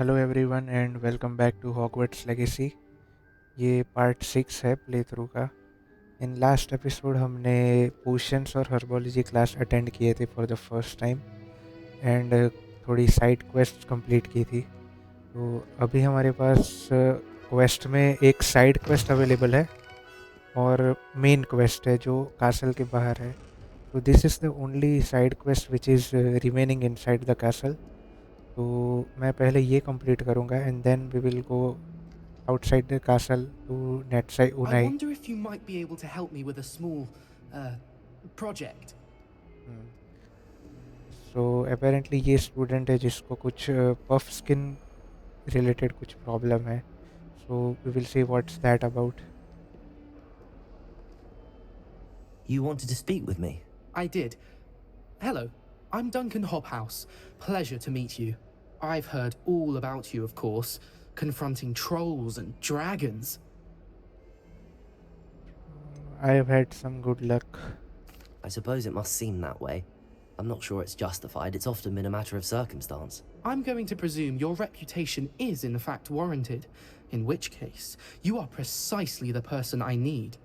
Hello everyone and welcome back to Hogwarts Legacy. ये part 6 है play through का। In last episode हमने potions और हर्बोलॉजी क्लास अटेंड किए थे for the first time and थोड़ी साइड क्वेस्ट कंप्लीट की थी। तो अभी हमारे पास क्वेस्ट में एक साइड क्वेस्ट अवेलेबल है और मेन क्वेस्ट है जो कासल के बाहर है। तो this is the only side quest which is remaining inside the castle। तो मैं पहले ये कंप्लीट करूँगा and then we will go outside the castle to Natsai I Unai. wonder if you might be able to help me with a small, uh, project. So apparently ये student है जिसको कुछ puff skin related कुछ problem है. So we will see what's that about. You wanted to speak with me? I did. Hello, I'm Duncan Hobhouse. Pleasure to meet you. I've heard all about you, of course, confronting trolls and dragons. I have had some good luck. I suppose it must seem that way. I'm not sure it's justified. It's often been a matter of circumstance. I'm going to presume your reputation is in fact warranted, in which case, you are precisely the person I need.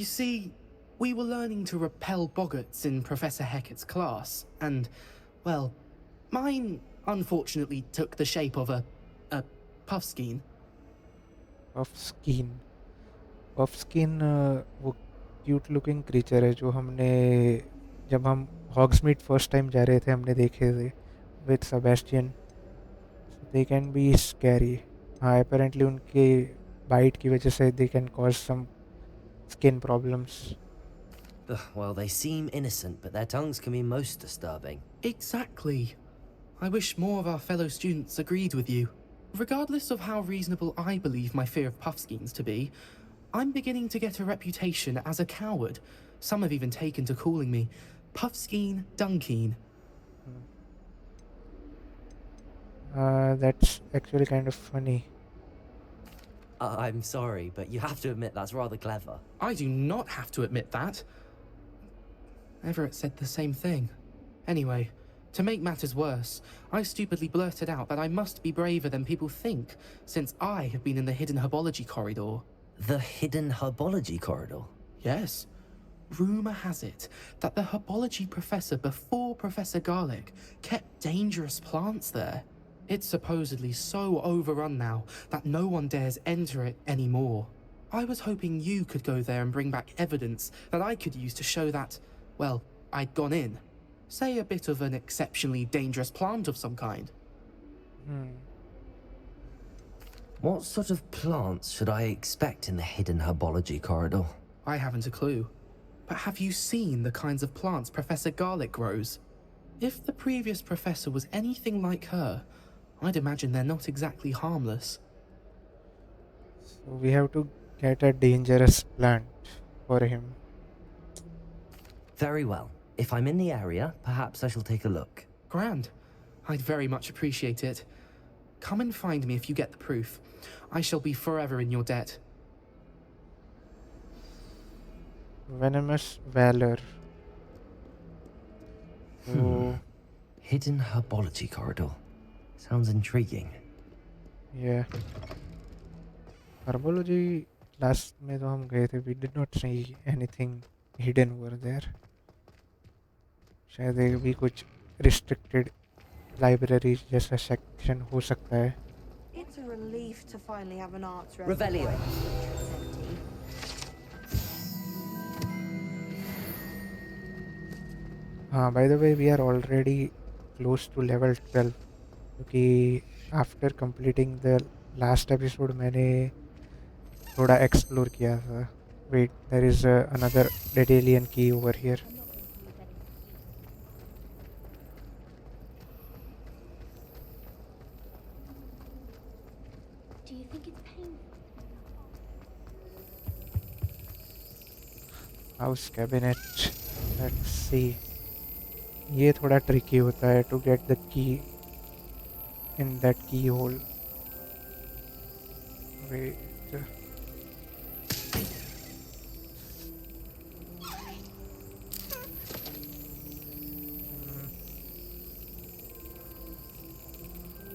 You see, we were learning to repel boggarts in Professor Hecat's class, and, well, mine unfortunately took the shape of a puffskein. Puffskein. Puffskein वो cute looking creature है जो हमने जब हम हॉग्समीड first time जा रहे थे हमने देखे थे with Sebastian. So they can be scary. हाँ apparently उनके बाइट की वजह से they can cause some skin problems. Ugh, well, they seem innocent, but their tongues can be most disturbing. Exactly. I wish more of our fellow students agreed with you. Regardless of how reasonable I believe my fear of puffskeins to be, I'm beginning to get a reputation as a coward. Some have even taken to calling me Puffskeen Dunkeen. That's actually kind of funny. I'm sorry, but you have to admit that's rather clever. I do not have to admit that. Everett said the same thing. Anyway, to make matters worse, I stupidly blurted out that I must be braver than people think, since I have been in the hidden herbology corridor. The hidden herbology corridor? Yes. Rumour has it that the herbology professor before Professor Garlic kept dangerous plants there. It's supposedly so overrun now that no one dares enter it anymore. I was hoping you could go there and bring back evidence that I could use to show that, well, I'd gone in. Say a bit of an exceptionally dangerous plant of some kind. What sort of plants should I expect in the hidden herbology corridor? I haven't a clue. But have you seen the kinds of plants Professor Garlic grows? If the previous professor was anything like her, I'd imagine they're not exactly harmless. So we have to get a dangerous plant for him. Very well. If I'm in the area, perhaps I shall take a look. Grand. I'd very much appreciate it. Come and find me if you get the proof. I shall be forever in your debt. Venomous Valor. So, Hidden herbology corridor. Sounds intriguing. yeah. Herbology last में तो हम गए थे. We did not see anything hidden over there. शायद ये भी कुछ restricted library जैसा section हो सकता है. It's a relief to finally have an arts Revelio. empty. By the way, we are already close to level 12 क्योंकि after completing the last episode मैंने थोड़ा explore किया था. Wait, there is another Daedalian key over here. Do you think it's painful? House cabinet. Let's see. ये थोड़ा tricky होता है to get the key in that keyhole. Wait.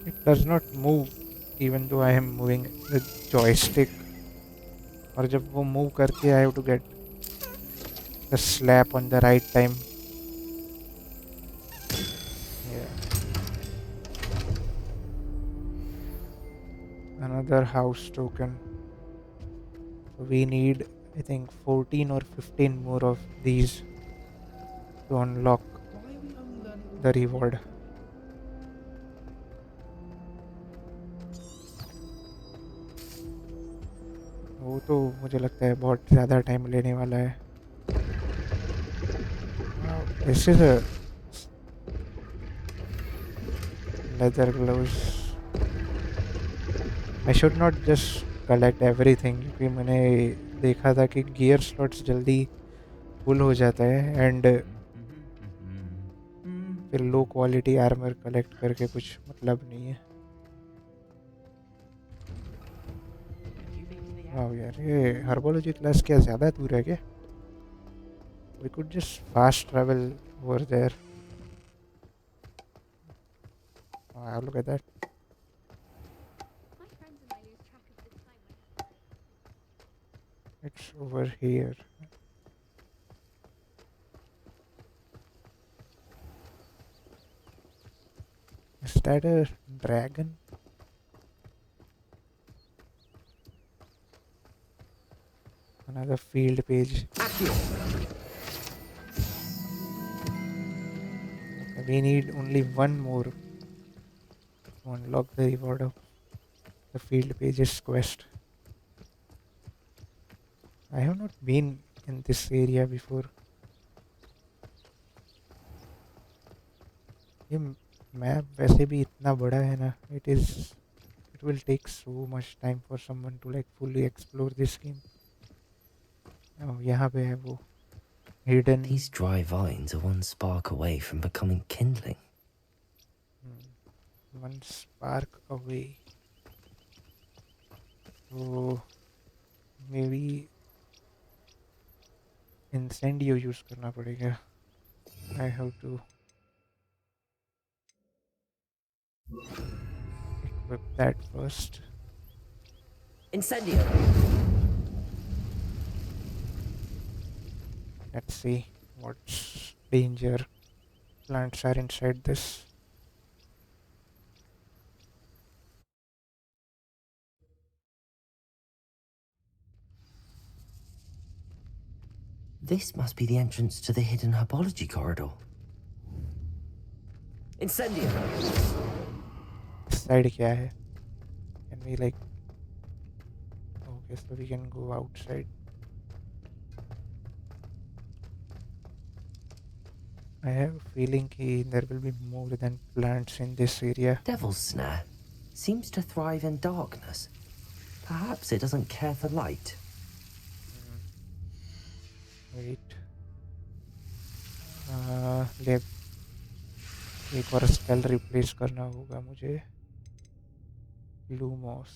It does not move even though I am moving the joystick. और जब वो move करके I have to get the slap on the right time. Yeah. Another house token. So we need, I think, 14 or 15 more of these to unlock Why are we only learning? the reward. वो तो मुझे लगता है बहुत ज़्यादा time लेने वाला है. Wow, this is a leather gloves. I should not just collect everything क्योंकि मैंने देखा था कि गियर स्लॉट्स जल्दी फुल हो जाता है एंड फिर लो क्वालिटी आर्मर कलेक्ट करके कुछ मतलब नहीं है. वाह यार, ये हर्बोलॉजी क्लास क्या ज़्यादा दूर है क्या? We could just fast travel over there. Wow, look at that. My friends and I lose track of the time when It's over here. Is that a dragon? Another field page. Okay, we need only one more to unlock the reward of the field pages quest. I have not been in this area before. ये map वैसे भी इतना बड़ा है ना. It will take so much time for someone to like fully explore this game. Oh, यहाँ पे है वो hidden. These dry vines are one spark away from becoming kindling. One spark away. So maybe incendio use करना पड़ेगा. I have to equip that first. Incendio! Let's see what's danger plants are inside this. This must be the entrance to the hidden herbology corridor. Incendio! This side क्या है? Can we like? Okay, so we can go outside. I have a feeling there will be more than plants in this area. Devil's Snare seems to thrive in darkness. Perhaps it doesn't care for light. Wait. ले एक और spell replace करना होगा मुझे. Lumos.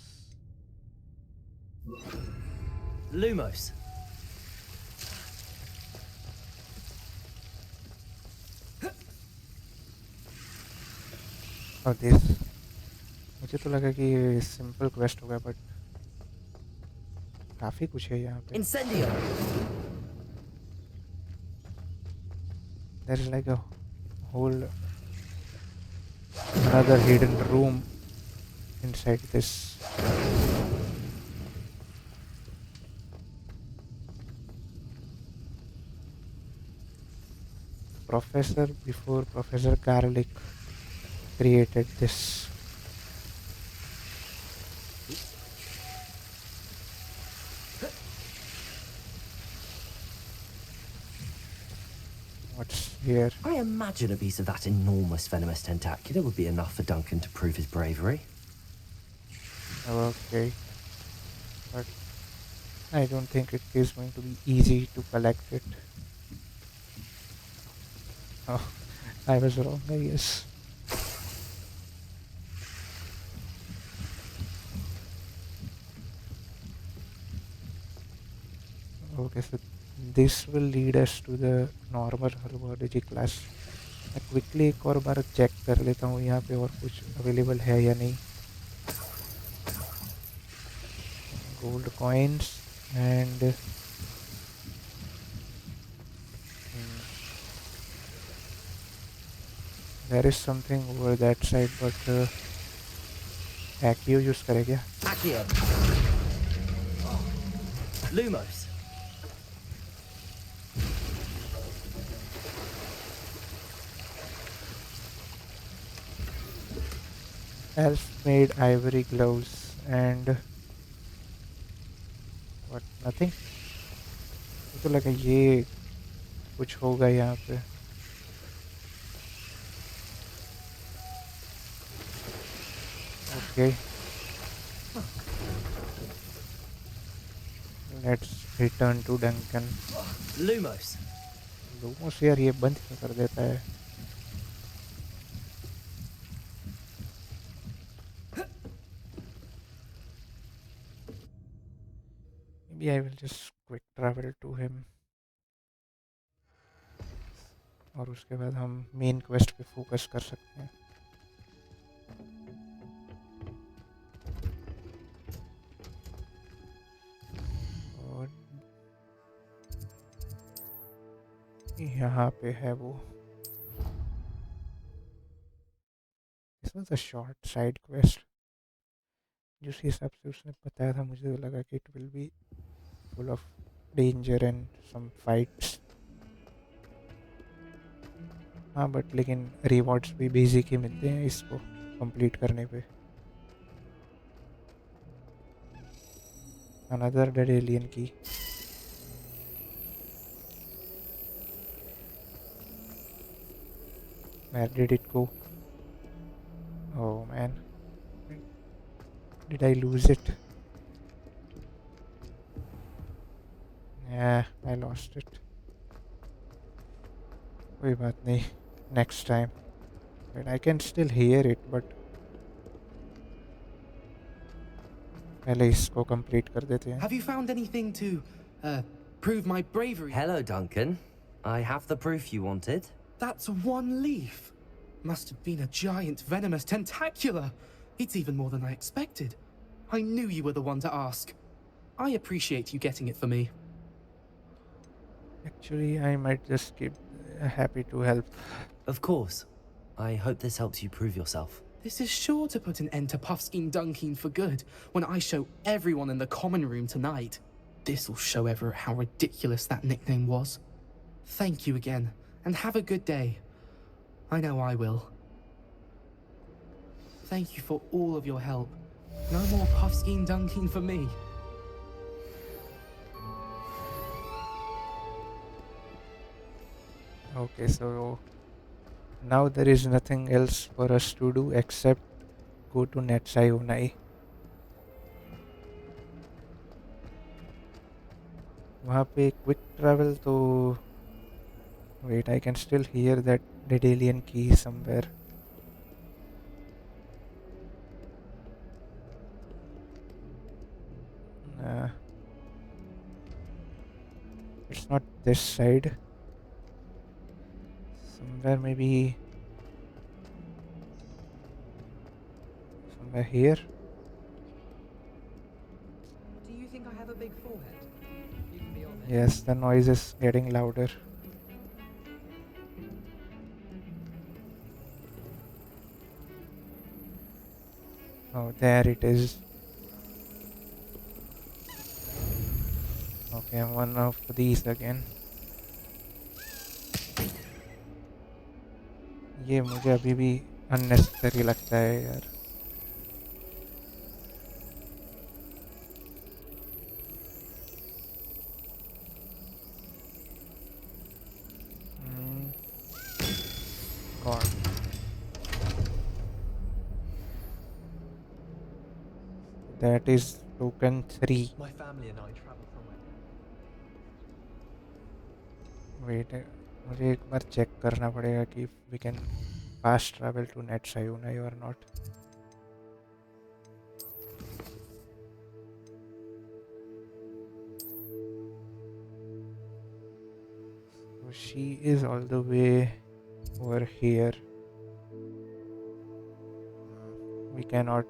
Lumos. और this. मुझे तो लगा कि ये सिंपल क्वेस्ट होगा बट काफी कुछ है यहाँ पे. Incendio! There is like a whole another hidden room inside this. Professor before Professor Garlic created this. What's here? I imagine a piece of that enormous venomous tentacular would be enough for Duncan to prove his bravery. Okay. But I don't think it is going to be easy to collect it. Oh, I was wrong, I guess. Okay, so this will lead us to the normal herbology class मैं quickly एक और बार check कर लेता हूँ यहाँ पे और कुछ अवेलेबल है या नहीं. Gold coins and there is something over that side, but Accio use करे क्या? Accio! Lumos! Elf made ivory gloves and what? Nothing. मुझे तो लगा ये कुछ होगा यहाँ पे. Okay, let's return to Duncan. Lumos! लोमोस यार ये बंद क्यों कर देता है? Maybe I will just quick travel to him. और उसके बाद हम मेन क्वेस्ट पे फोकस कर सकते हैं. और यहाँ पे है वो. This was a short side quest. जिस हिसाब से उसने बताया था मुझे तो लगा कि it will be full of danger and some fights. हाँ बट लेकिन रिवॉर्ड्स भी बेसिक ही मिलते हैं इसको कंप्लीट करने पे. Another dead alien key. Where did it go? Oh man. Did I lose it? Yeah, I lost it. कोई बात नहीं. Next time. But I can still hear it, but पहले इसको कंप्लीट कर देते हैं. Have you found anything to, prove my bravery? Hello, Duncan. I have the proof you wanted. That's one leaf. Must have been a giant venomous tentacula. It's even more than I expected. I knew you were the one to ask. I appreciate you getting it for me. Actually, I might just keep happy to help. Of course. I hope this helps you prove yourself. This is sure to put an end to Puffskein Dunkeen for good when I show everyone in the common room tonight. This'll show ever how ridiculous that nickname was. Thank you again, and have a good day. I know I will. Thank you for all of your help. No more Puffskein Dunkeen for me. Okay, so now there is nothing else for us to do except go to Natty Onai. वहाँ पे quick travel तो wait, I can still hear that dead alien key somewhere. Uh, it's not this side. Somewhere maybe somewhere here. Do you think I have a big forehead? You can be honest. Yes, the noise is getting louder. Oh, there it is. Okay, one of these again. ये मुझे अभी भी unnecessary लगता है यार. God. That is token 3. My family and I travel somewhere. Wait, मुझे एक बार check करना पड़ेगा कि we can fast travel to Natty Onai or not. So she is all the way over here. We cannot.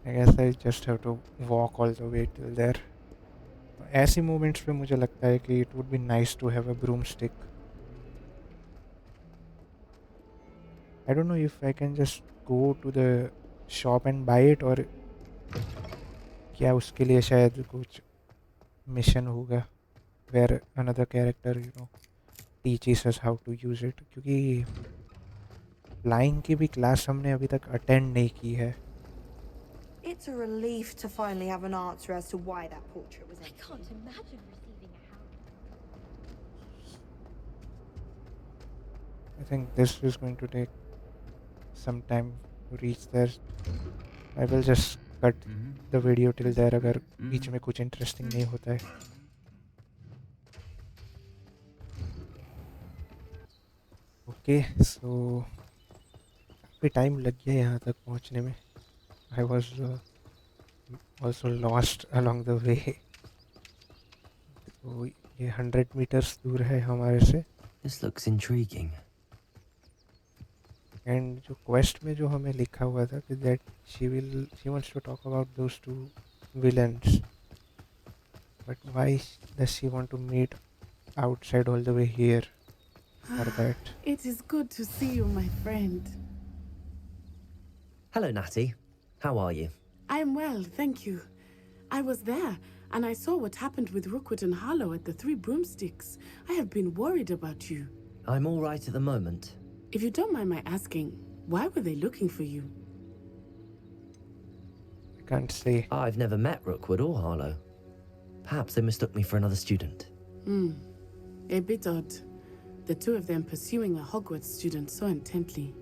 I guess I just have to walk all the way till there. ऐसी moments पे मुझे लगता है कि it would be nice to have a broomstick. I don't know if I can just go to the shop and buy it or क्या उसके लिए शायद कुछ mission होगा where another character teaches us how to use it, क्योंकि flying की भी class हमने अभी तक attend नहीं की है. It's a relief to finally have an answer as to why that portrait was I empty. can't imagine receiving a house. I think this is going to take some time to reach there. I will just cut the video till there अगर बीच में कुछ interesting नहीं होता है. Okay, so काफी time लग गया यहाँ तक पहुँचने में. I was also lost along the way. तो ये 100 meters दूर है हमारे से. This looks intriguing. And जो quest में जो हमें लिखा हुआ था कि that she wants to talk about those two villains. But why does she want to meet outside all the way here for that? It is good to see you, my friend. Hello, Natty. How are you? I am well, thank you. I was there, and I saw what happened with Rookwood and Harlow at the Three Broomsticks. I have been worried about you. I'm all right at the moment. If you don't mind my asking, why were they looking for you? I can't say. I've never met Rookwood or Harlow. Perhaps they mistook me for another student. A bit odd. The two of them pursuing a Hogwarts student so intently.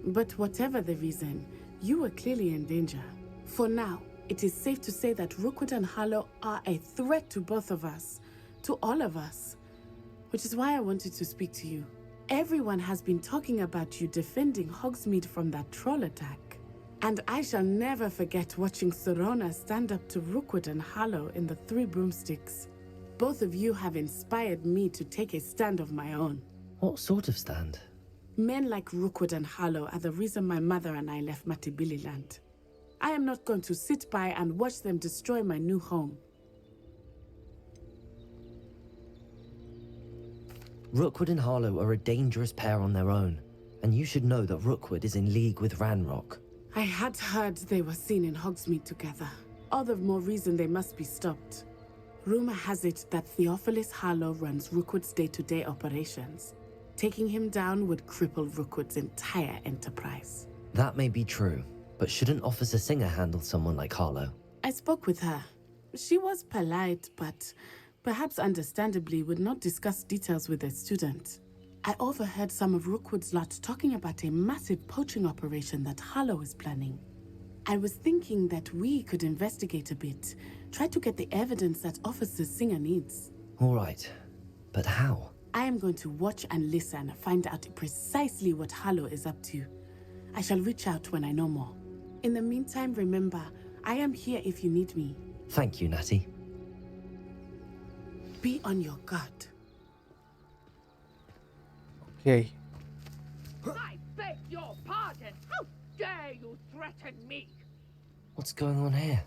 But whatever the reason, you were clearly in danger. For now, it is safe to say that Rookwood and Harlow are a threat to both of us, to all of us. Which is why I wanted to speak to you. Everyone has been talking about you defending Hogsmeade from that troll attack. And I shall never forget watching Sorona stand up to Rookwood and Harlow in the Three Broomsticks. Both of you have inspired me to take a stand of my own. What sort of stand? Men like Rookwood and Harlow are the reason my mother and I left Matabeleland. I am not going to sit by and watch them destroy my new home. Rookwood and Harlow are a dangerous pair on their own, and you should know that Rookwood is in league with Ranrock. I had heard they were seen in Hogsmeade together. All the more reason they must be stopped. Rumor has it that Theophilus Harlow runs Rookwood's day-to-day operations. Taking him down would cripple Rookwood's entire enterprise. That may be true, but shouldn't Officer Singer handle someone like Harlow? I spoke with her. She was polite, but perhaps understandably would not discuss details with a student. I overheard some of Rookwood's lot talking about a massive poaching operation that Harlow is planning. I was thinking that we could investigate a bit, try to get the evidence that Officer Singer needs. All right, but how? I am going to watch and listen, find out precisely what Harlow is up to. I shall reach out when I know more. In the meantime, remember, I am here if you need me. Thank you, Natty. Be on your guard. Okay. I beg your pardon! How dare you threaten me? What's going on here?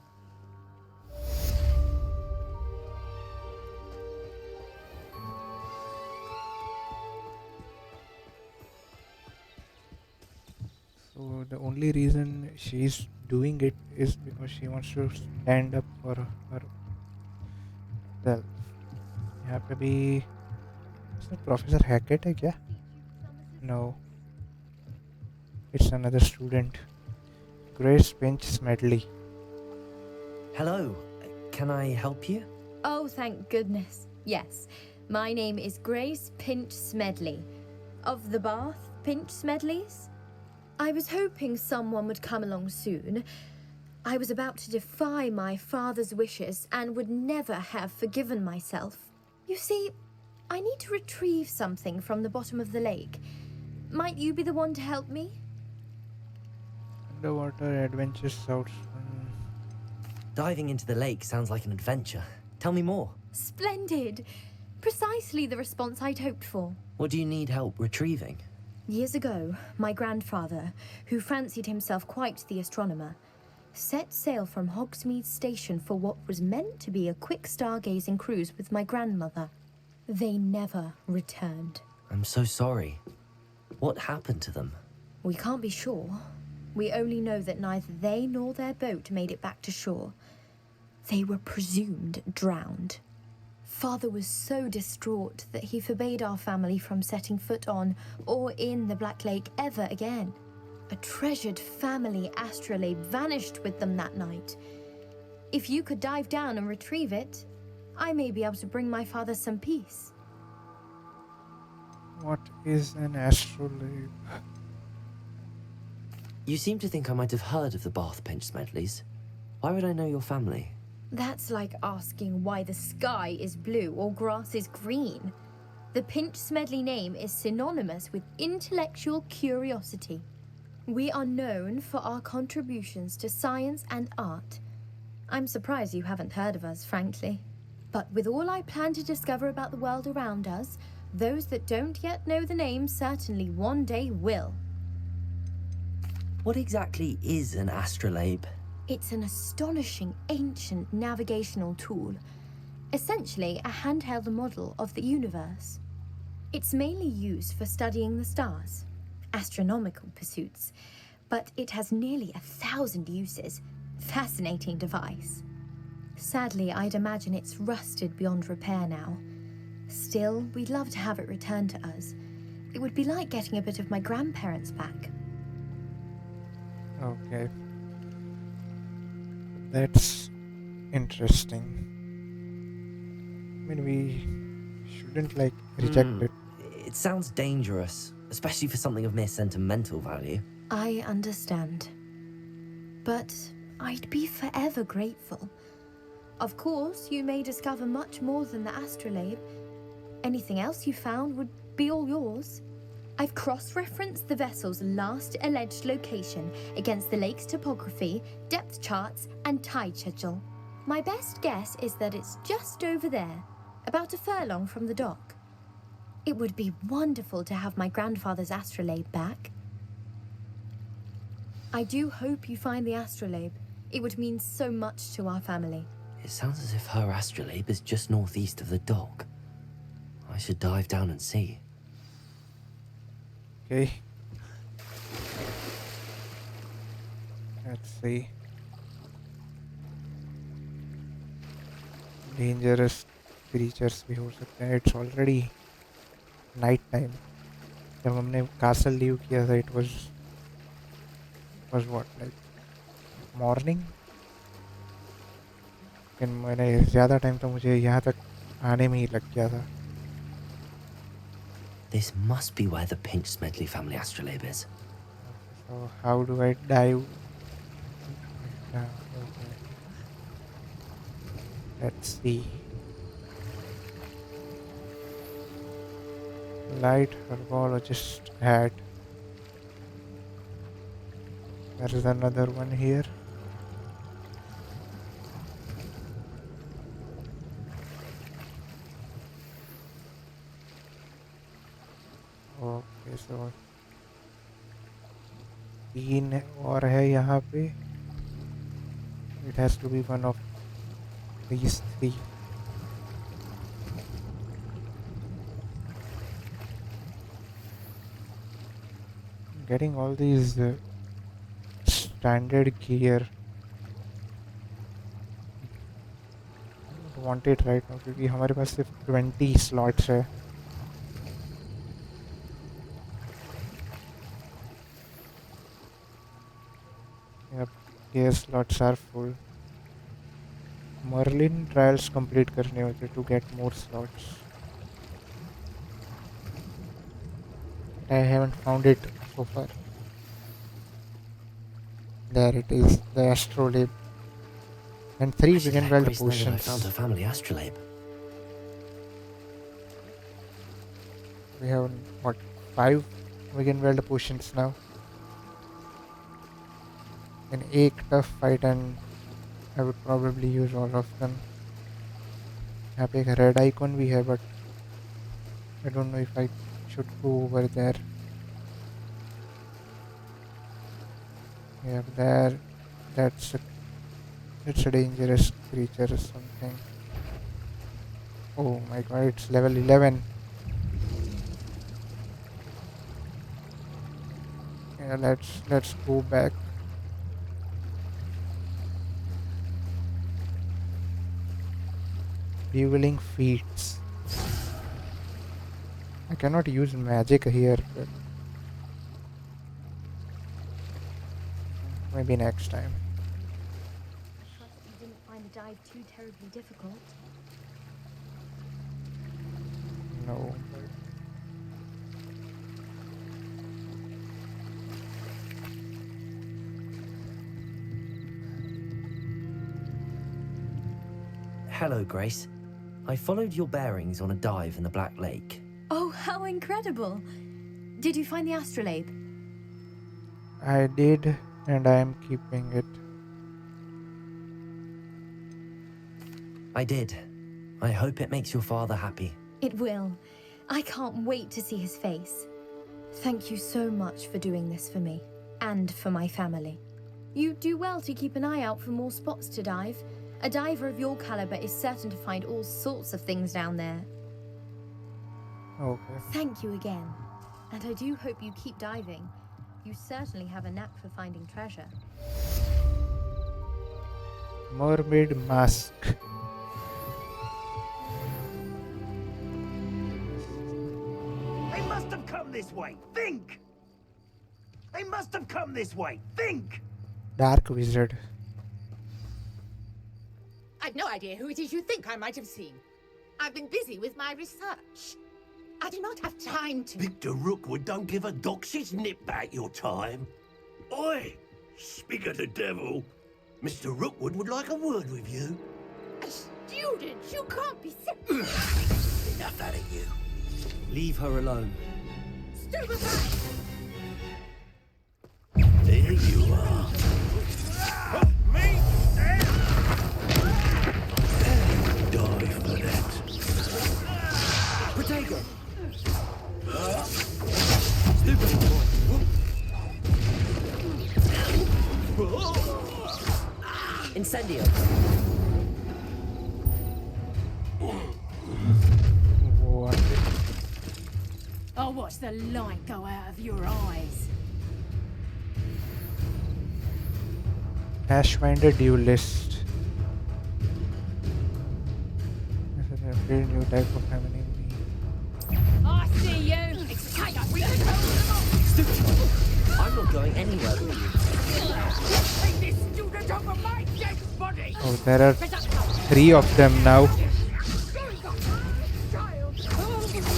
So the only reason she's doing it is because she wants to stand up for herself. यहाँ पे भी इसमें professor हैकेट है क्या? No. It's another student. Grace Pinch Smedley. Hello, can I help you? Oh, thank goodness. Yes. My name is Grace Pinch Smedley. Of the Bath Pinch Smedleys? I was hoping someone would come along soon. I was about to defy my father's wishes and would never have forgiven myself. You see, I need to retrieve something from the bottom of the lake. Might you be the one to help me? Underwater adventure sounds. Diving into the lake sounds like an adventure. Tell me more. Splendid! Precisely the response I'd hoped for. What do you need help retrieving? Years ago, my grandfather, who fancied himself quite the astronomer, set sail from Hogsmeade Station for what was meant to be a quick stargazing cruise with my grandmother. They never returned. I'm so sorry. What happened to them? We can't be sure. We only know that neither they nor their boat made it back to shore. They were presumed drowned. Father was so distraught that he forbade our family from setting foot on or in the Black Lake ever again. A treasured family astrolabe vanished with them that night. If you could dive down and retrieve it, I may be able to bring my father some peace. What is an astrolabe? You seem to think I might have heard of the Bath Pinch Smedleys. Why would I know your family? That's like asking why the sky is blue or grass is green. The Pinch Smedley name is synonymous with intellectual curiosity. We are known for our contributions to science and art. I'm surprised you haven't heard of us, frankly. But with all I plan to discover about the world around us, those that don't yet know the name certainly one day will. What exactly is an astrolabe? It's an astonishing ancient navigational tool, essentially a handheld model of the universe. It's mainly used for studying the stars, astronomical pursuits, but it has nearly 1,000 uses. Fascinating device. Sadly, I'd imagine it's rusted beyond repair now. Still, we'd love to have it returned to us. It would be like getting a bit of my grandparents back. Okay. That's interesting. I mean, we shouldn't reject it. It sounds dangerous, especially for something of mere sentimental value. I understand. But I'd be forever grateful. Of course, you may discover much more than the astrolabe. Anything else you found would be all yours. I've cross-referenced the vessel's last alleged location against the lake's topography, depth charts, and tide schedule. My best guess is that it's just over there, about a furlong from the dock. It would be wonderful to have my grandfather's astrolabe back. I do hope you find the astrolabe. It would mean so much to our family. It sounds as if her astrolabe is just northeast of the dock. I should dive down and see. Okay. Let's see. Dangerous creatures भी हो सकते हैं. It's already night time. जब हमने castle leave किया था, it was what, like morning? लेकिन मैंने ज़्यादा टाइम तो मुझे यहाँ तक आने में ही लग गया था. This must be where the Pinch Smedley family astrolabe is. So how do I dive down? Okay. Let's see. Light herbologist hat. There is another one here. Okay, so 3 और है यहाँ पे. It has to be one of these 3. Getting all these standard gear. I don't want it right now क्योंकि हमारे पास सिर्फ 20 slots है. Yep, gear slots are full. Merlin Trails complete करने होते to get more slots. I haven't found it so far. There it is, the astrolabe. And 3 I should begin let well the Grace know that I potions. found her family astrolabe. We have what, 5 begin well the potions now. An 8 tough fight and I would probably use all of them. यहाँ पे एक red icon भी है but I don't know if I should go over there. Yeah, there. That's a dangerous creature or something. Oh my god, it's level 11. Yeah, let's go back. Revealing feats. I cannot use magic here, but maybe next time. Trust you didn't find the dive too terribly difficult. No. Hello, Grace. I followed your bearings on a dive in the Black Lake. Oh, how incredible! Did you find the astrolabe? I did, and I am keeping it. I did. I hope it makes your father happy. It will. I can't wait to see his face. Thank you so much for doing this for me, and for my family. You do well to keep an eye out for more spots to dive. A diver of your caliber is certain to find all sorts of things down there. Okay. Thank you again. And I do hope you keep diving. You certainly have a knack for finding treasure. Mermaid mask. They must have come this way. Think! They must have come this way. Think! Dark wizard. I've no idea who it is you think I might have seen. I've been busy with my research. I do not have time to... Victor Rookwood don't give a doxy's nip back your time. Oi! Speak of the devil. Mr. Rookwood would like a word with you. A student? You can't be... Enough out of you. Leave her alone. Stupefy! There you are. Me? Die for that. Protego! Incendio! What? I'll watch the light go out of your eyes. Ashwinder duelist. This is a very new type of enemy. I see you! It's chaos! We can hold them off! I'm not going anywhere with you. Take this student over my dead body! Oh, there are 3 of them now.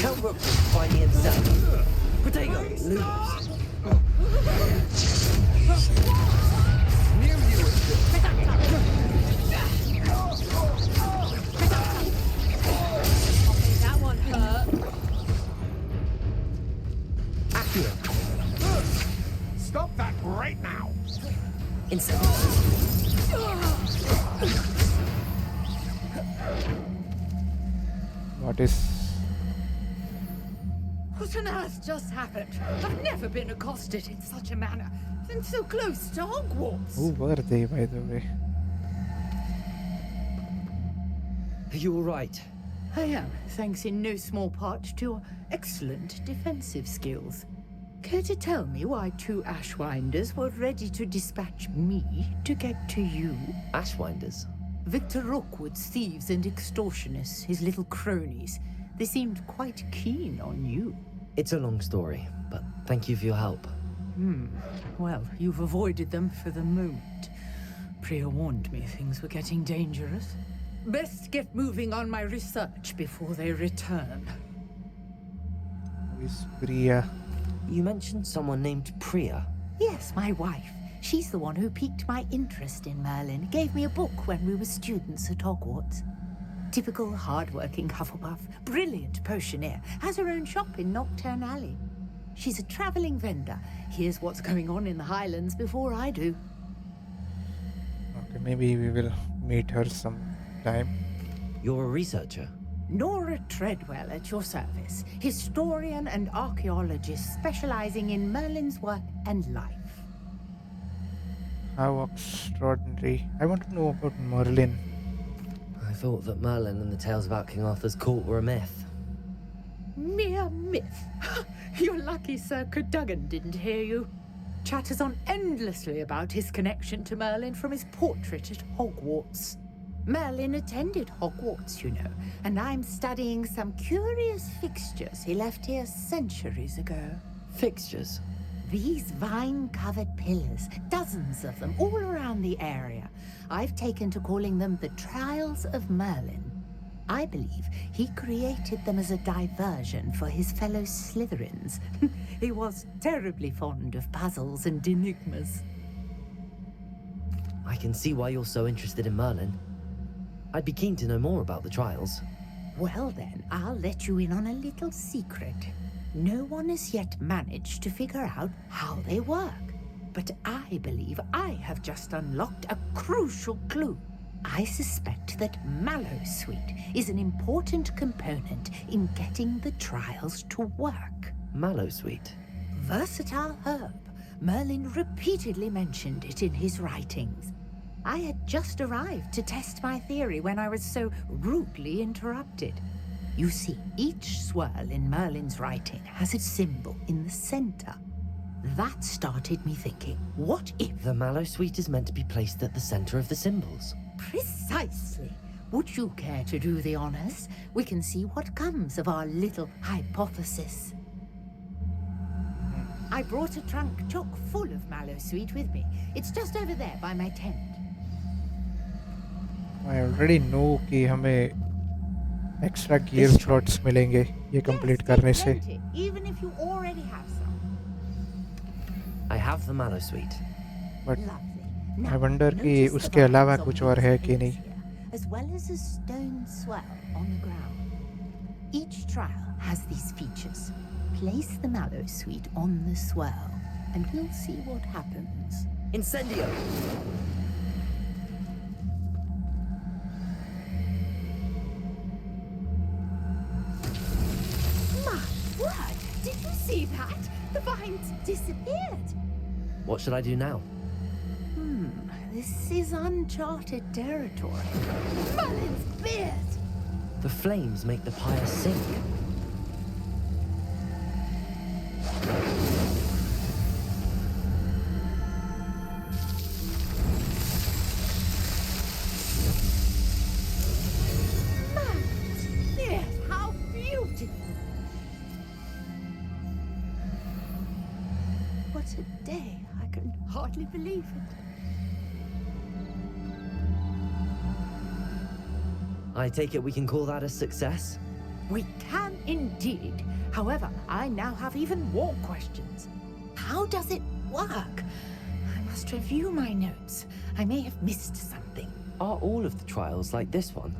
Tell Rookwood to find me himself. Protego, lose. That one hurt. Accio. Stop that right now. Incendio. What is... What on earth just happened? I've never been accosted in such a manner. And so close to Hogwarts. Who were they, by the way? Are you alright? I am, thanks in no small part to your excellent defensive skills. Care to tell me why 2 Ashwinders were ready to dispatch me to get to you? Ashwinders? Victor Rookwood's thieves and extortionists, his little cronies. They seemed quite keen on you. It's a long story, but thank you for your help. Well, you've avoided them for the moment. Priya warned me things were getting dangerous. Best get moving on my research before they return. Who is Priya? You mentioned someone named Priya. Yes, my wife. She's the one who piqued my interest in Merlin. Gave me a book when we were students at Hogwarts. Typical hard-working Hufflepuff. Brilliant potioneer. Has her own shop in Nocturne Alley. She's a travelling vendor. Hears what's going on in the Highlands before I do. Okay, maybe we will meet her sometime. You're a researcher? Nora Treadwell at your service, historian and archaeologist specializing in Merlin's work and life. How extraordinary. I want to know about Merlin. I thought that Merlin and the tales about King Arthur's court were a myth. Mere myth. You're lucky Sir Cadogan didn't hear you. Chatters on endlessly about his connection to Merlin from his portrait at Hogwarts. Merlin attended Hogwarts, you know, and I'm studying some curious fixtures he left here centuries ago. Fixtures? These vine-covered pillars, dozens of them, all around the area. I've taken to calling them the Trials of Merlin. I believe he created them as a diversion for his fellow Slytherins. He was terribly fond of puzzles and enigmas. I can see why you're so interested in Merlin. I'd be keen to know more about the trials. Well then, I'll let you in on a little secret. No one has yet managed to figure out how they work. But I believe I have just unlocked a crucial clue. I suspect that Mallowsweet is an important component in getting the trials to work. Mallowsweet? Versatile herb. Merlin repeatedly mentioned it in his writings. I had just arrived to test my theory when I was so rudely interrupted. You see, each swirl in Merlin's writing has a symbol in the center. That started me thinking, what if... The Mallowsweet is meant to be placed at the center of the symbols. Precisely. Would you care to do the honors? We can see what comes of our little hypothesis. I brought a trunk chock full of Mallowsweet with me. It's just over there by my tent. I already know कि हमें extra gear slots मिलेंगे ये complete करने से. Plenty, even if you already have some. I have the Mallowsweet. But Lovely. I wonder कि notice the उसके अलावा vines on कुछ और these है कि pillars नहीं. here, as well as a stone swell on the ground. Each trial has these features. Place the Mallowsweet on the swell, and we'll see what happens. Incendio! My word! Did you see that? The vines disappeared. What should I do now? This is uncharted territory. Merlin's beard! The flames make the pyre sink. Merlin's beard! How beautiful! What a day! I can hardly believe it. I take it we can call that a success? We can indeed. However, I now have even more questions. How does it work? I must review my notes. I may have missed something. Are all of the trials like this one?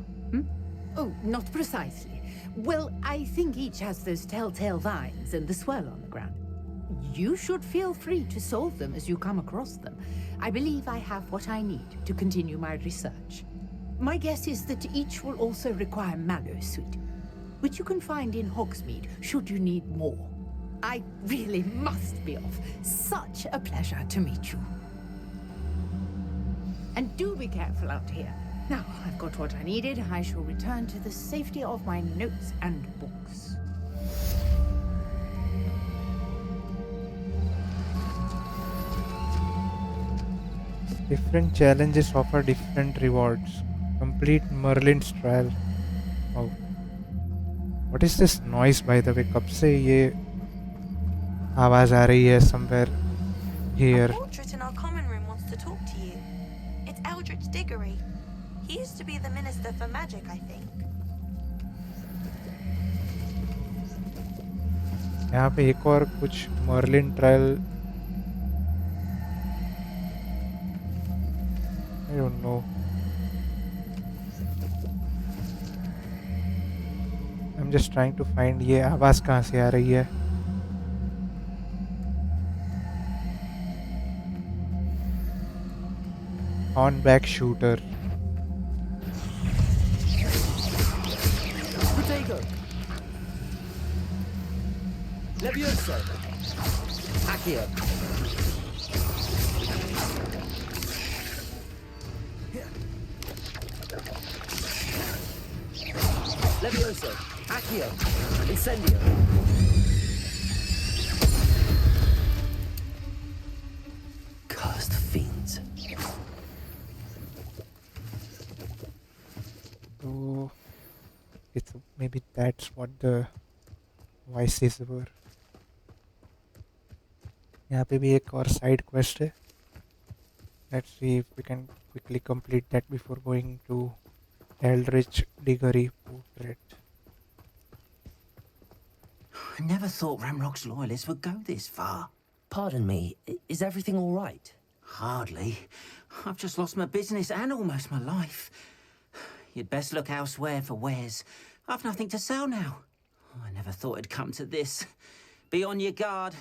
Oh, not precisely. Well, I think each has those telltale vines and the swirl on the ground. You should feel free to solve them as you come across them. I believe I have what I need to continue my research. My guess is that each will also require Mallowsweet, which you can find in Hogsmeade should you need more. I really must be off. Such a pleasure to meet you. And do be careful out here. Now I've got what I needed. I shall return to the safety of my notes and books. Different challenges offer different rewards. Complete Merlin's trial. Oh. What is this noise by the way? कब से ये आवाज आ रही है somewhere here? A portrait in our common room wants to talk to you. It's Eldritch Diggory. He used to be the Minister for Magic, I think. यहाँ पे एक और कुछ Merlin trial. I don't know. I'm just trying to find ये आवाज कहाँ से आ रही है. on-back shooter. Protego! Levioso! Accio! Levioso! Accio! Incendio! Cursed fiends. So it's maybe that's what the voices were. यहाँ पे भी एक और साइड क्वेस्ट है. Let's see if we can quickly complete that before going to Eldritch Diggory portrait. I never thought Ramrock's loyalists would go this far. Pardon me, is everything all right? Hardly. I've just lost my business and almost my life. You'd best look elsewhere for wares. I've nothing to sell now. I never thought it'd come to this. Be on your guard.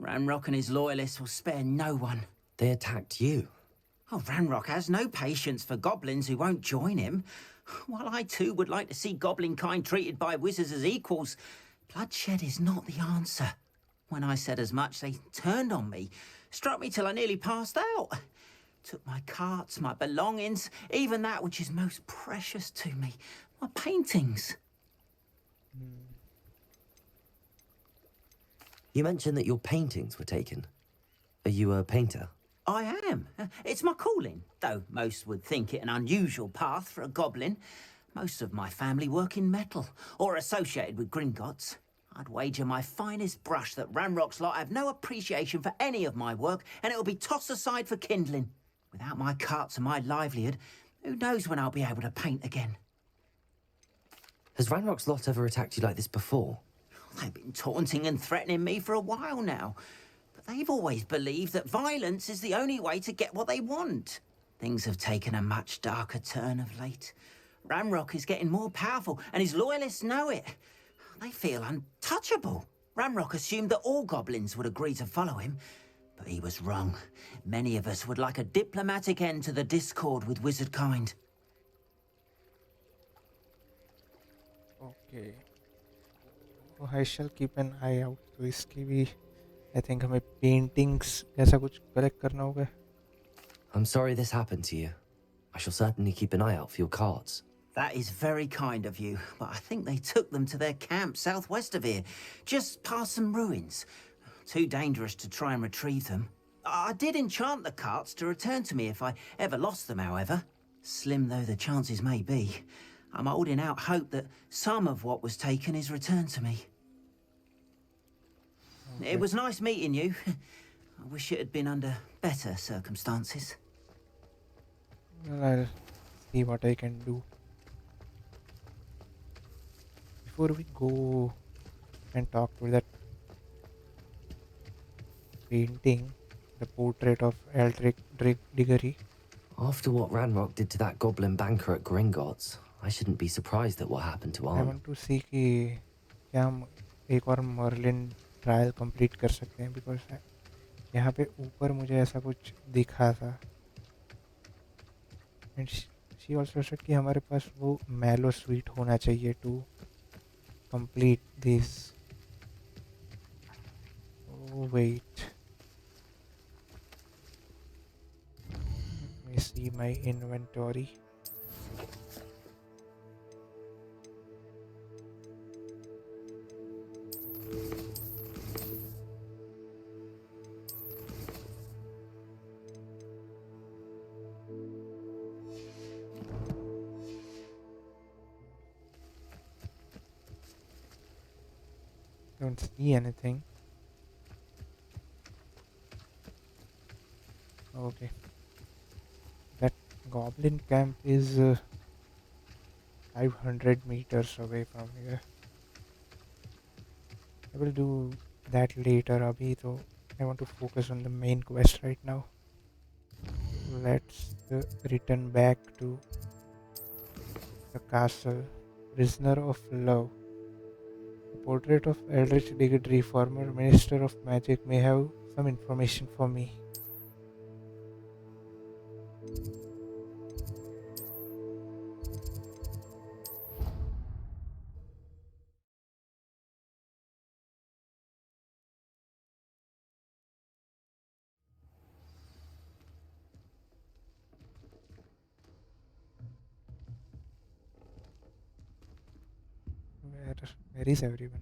Ramrock and his loyalists will spare no one. They attacked you. Oh, Ranrock has no patience for goblins who won't join him. While I too would like to see goblin kind treated by wizards as equals, bloodshed is not the answer. When I said as much, they turned on me, struck me till I nearly passed out. Took my carts, my belongings, even that which is most precious to me, my paintings. You mentioned that your paintings were taken. Are you a painter? I am. It's my calling, though most would think it an unusual path for a goblin. Most of my family work in metal, or associated with Gringotts. I'd wager my finest brush that Ranrock's lot have no appreciation for any of my work, and it'll be tossed aside for kindling. Without my carts and my livelihood, who knows when I'll be able to paint again? Has Ranrock's lot ever attacked you like this before? They've been taunting and threatening me for a while now. But they've always believed that violence is the only way to get what they want. Things have taken a much darker turn of late. Ramrock is getting more powerful, and his loyalists know it. They feel untouchable. Ramrock assumed that all goblins would agree to follow him, but he was wrong. Many of us would like a diplomatic end to the discord with wizard kind. Okay. So I shall keep an eye out. तो इसकी भी I think हमें paintings ऐसा कुछ collect करना होगा. I'm sorry this happened to you. I shall certainly keep an eye out for your cards. That is very kind of you, but I think they took them to their camp southwest of here, just past some ruins. Too dangerous to try and retrieve them. I did enchant the carts to return to me if I ever lost them, however. Slim though the chances may be, I'm holding out hope that some of what was taken is returned to me. Okay. It was nice meeting you. I wish it had been under better circumstances. Well, I'll see what I can do. Before we go and talk to that painting, the portrait of Eldritch Diggory. After what Ranrock did to that goblin banker at Gringotts, I shouldn't be surprised at what happened to I Arm. want to see कि क्या हम एक और Merlin Trial complete कर सकते हैं, because यहाँ पे ऊपर मुझे ऐसा कुछ दिखा था. And she also said कि हमारे पास वो Mallow Sweet होना चाहिए to complete this. Oh wait, let me see my inventory. Don't see anything. Okay, that goblin camp is 500 meters away from here. I will do that later. Abhi to I want to focus on the main quest right now. Let's return back to the castle. Prisoner of Love. The portrait of Eldritch Diggory, former Minister of Magic, may have some information for me. Where is everyone?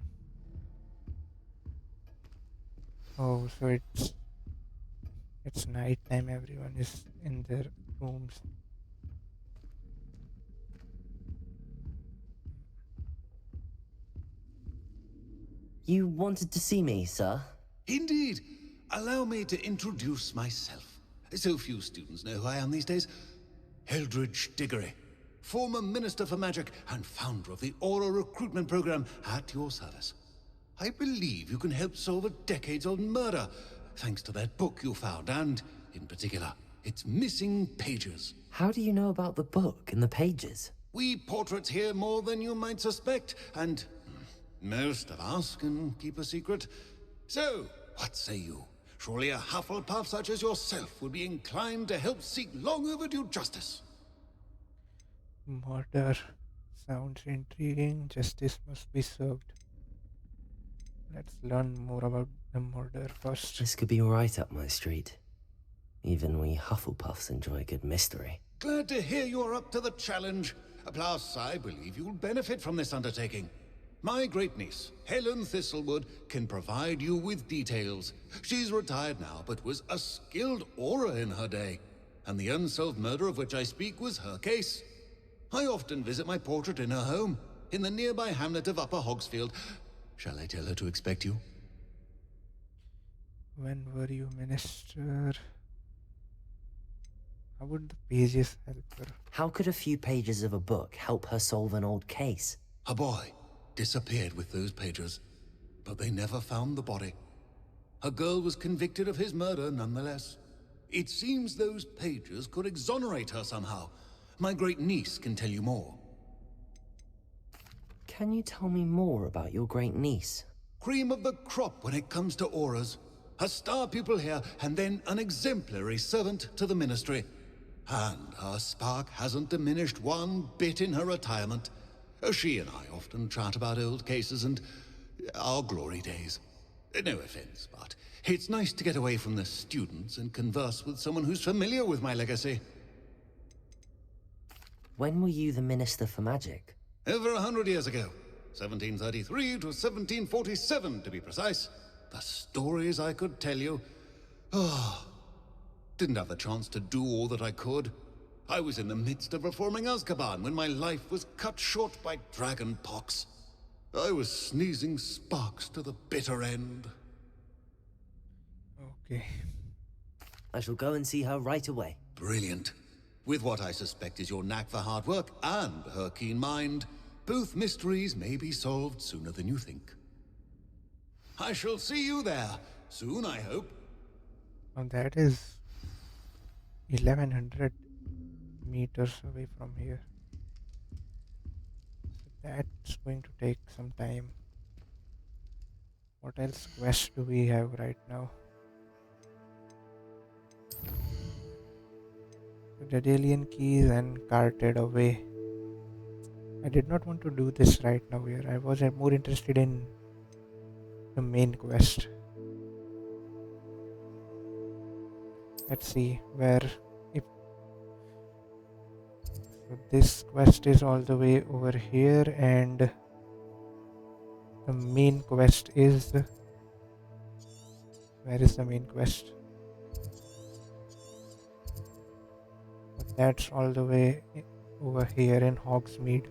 Oh, so it's night time. Everyone is in their rooms. You wanted to see me, sir? Indeed. Allow me to introduce myself. So few students know who I am these days. Eldridge Diggory, former Minister for Magic and founder of the Aura Recruitment Program, at your service. I believe you can help solve a decades-old murder, thanks to that book you found, and, in particular, its missing pages. How do you know about the book and the pages? We portraits hear more than you might suspect, and most of us can keep a secret. So, what say you? Surely a Hufflepuff such as yourself would be inclined to help seek long overdue justice. Murder sounds intriguing. Justice must be served. Let's learn more about the murder first. This could be right up my street. Even we Hufflepuffs enjoy a good mystery. Glad to hear you're up to the challenge. Plus, I believe you'll benefit from this undertaking. My great-niece, Helen Thistlewood, can provide you with details. She's retired now, but was a skilled aura in her day. And the unsolved murder of which I speak was her case. I often visit my portrait in her home, in the nearby hamlet of Upper Hogsfield. Shall I tell her to expect you? When were you minister? How would the pages help her? How could a few pages of a book help her solve an old case? A boy disappeared with those pages, but they never found the body. A girl was convicted of his murder nonetheless. It seems those pages could exonerate her somehow. My great-niece can tell you more. Can you tell me more about your great-niece? Cream of the crop when it comes to auras. A star pupil here, and then an exemplary servant to the ministry. And her spark hasn't diminished one bit in her retirement. She and I often chat about old cases and our glory days. No offense, but it's nice to get away from the students and converse with someone who's familiar with my legacy. When were you the Minister for Magic? Over 100 years ago. 1733 to 1747, to be precise. The stories I could tell you. Oh, didn't have the chance to do all that I could. I was in the midst of reforming Azkaban when my life was cut short by dragon pox. I was sneezing sparks to the bitter end. Okay. I shall go and see her right away. Brilliant. With what I suspect is your knack for hard work and her keen mind, both mysteries may be solved sooner than you think. I shall see you there soon, I hope. Oh, that is 1100 meters away from here. So that's going to take some time. What else quest do we have right now? The Daedalian keys and carted away. I did not want to do this right now here. I was more interested in the main quest. Let's see where. If so, this quest is all the way over here, and the main quest is. Where is the main quest? But that's all the way over here in Hogsmeade.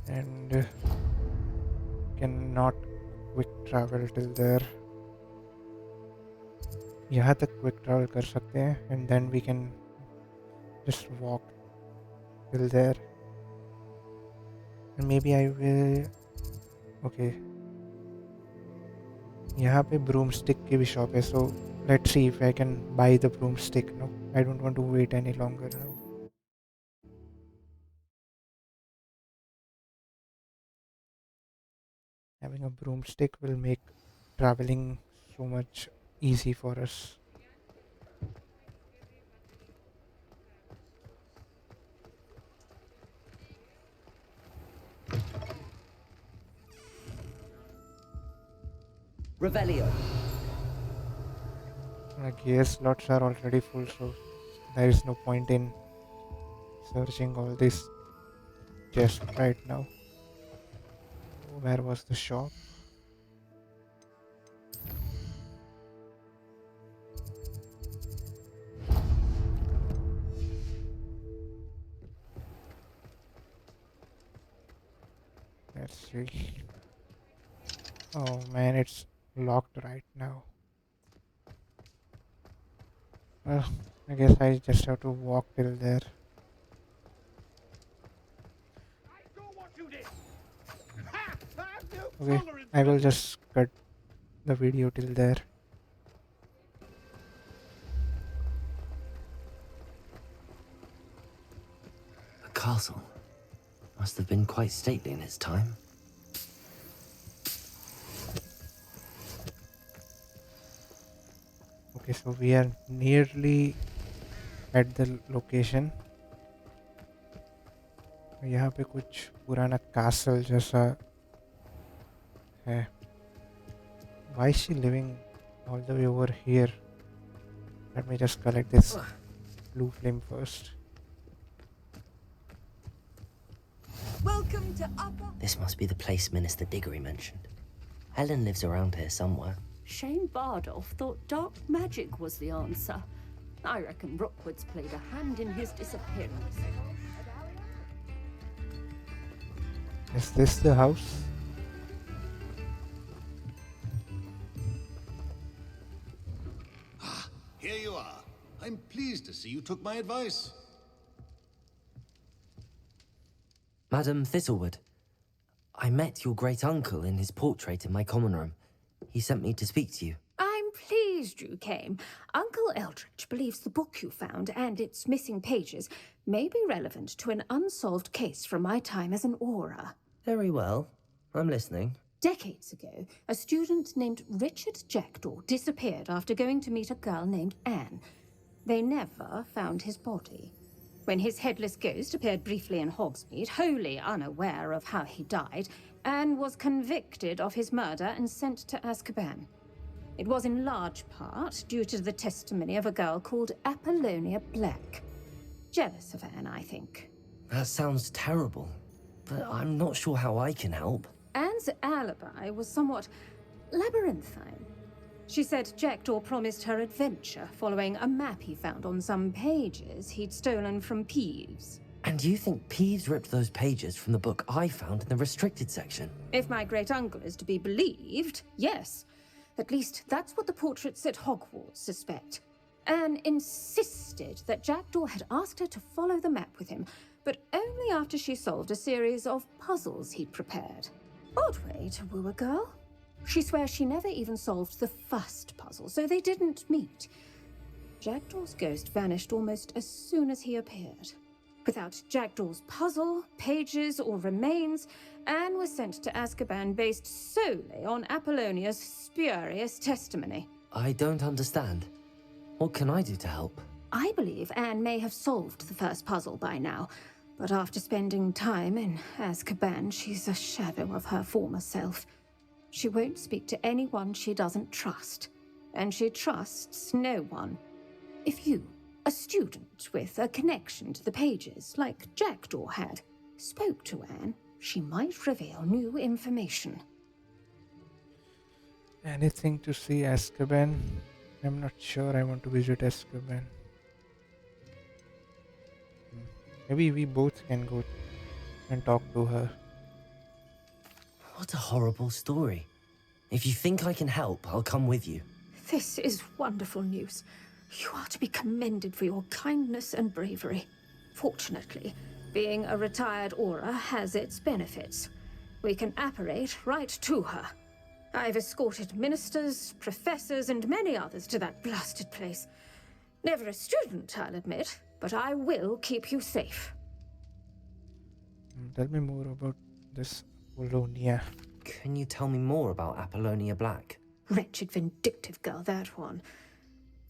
And cannot quick travel till there. यहाँ तक quick travel कर सकते हैं, and then we can just walk till there. And maybe I will. Okay. यहाँ पे broomstick की भी shop है, so let's see if I can buy the broomstick. No, I don't want to wait any longer now. Having a broomstick will make traveling so much easy for us. Revelio. Gear slots are already full, so there is no point in searching all this just right now. Where was the shop? Let's see. Oh man, it's locked right now. Well, I guess I just have to walk till there. Okay, I will just cut the video till there. The castle must have been quite stately in its time. Okay, so we are nearly at the location. यहाँ पे कुछ पुराना castle जैसा है. Why is she living all the way over here? Let me just collect this blue flame first. Welcome to Upper... This must be the place Minister Diggory mentioned. Helen lives around here somewhere. Shane Bardolph thought dark magic was the answer. I reckon Rookwood's played a hand in his disappearance. Is this the house? Ah, here you are. I'm pleased to see you took my advice. Madam Thistlewood, I met your great-uncle in his portrait in my common room. He sent me to speak to you. I'm pleased you came. Uncle Eldridge believes the book you found and its missing pages may be relevant to an unsolved case from my time as an aura. Very well. I'm listening. Decades ago, a student named Richard Jackdaw disappeared after going to meet a girl named Anne. They never found his body. When his headless ghost appeared briefly in Hogsmeade, wholly unaware of how he died, Anne was convicted of his murder and sent to Azkaban. It was in large part due to the testimony of a girl called Apollonia Black. Jealous of Anne, I think. That sounds terrible, but I'm not sure how I can help. Anne's alibi was somewhat labyrinthine. She said Jackdaw promised her adventure following a map he found on some pages he'd stolen from Peeves. And you think Peeves ripped those pages from the book I found in the restricted section? If my great-uncle is to be believed, yes. At least that's what the portraits at Hogwarts suspect. Anne insisted that Jackdaw had asked her to follow the map with him, but only after she solved a series of puzzles he'd prepared. Odd way to woo a girl. She swears she never even solved the first puzzle, so they didn't meet. Jackdaw's ghost vanished almost as soon as he appeared. Without Jackdaw's puzzle, pages, or remains, Anne was sent to Azkaban based solely on Apollonia's spurious testimony. I don't understand. What can I do to help? I believe Anne may have solved the first puzzle by now, but after spending time in Azkaban, she's a shadow of her former self. She won't speak to anyone she doesn't trust, and she trusts no one. If you, a student with a connection to the pages, like Jackdaw had, spoke to Anne, she might reveal new information. Anything to see Azkaban? I'm not sure I want to visit Azkaban. Maybe we both can go and talk to her. What a horrible story. If you think I can help, I'll come with you. This is wonderful news. You are to be commended for your kindness and bravery. Fortunately, being a retired aura has its benefits. We can apparate right to her. I've escorted ministers, professors, and many others to that blasted place. Never a student, I'll admit, but I will keep you safe. Tell me more about this Apollonia. Can you tell me more about Apollonia Black? Wretched, vindictive girl, that one.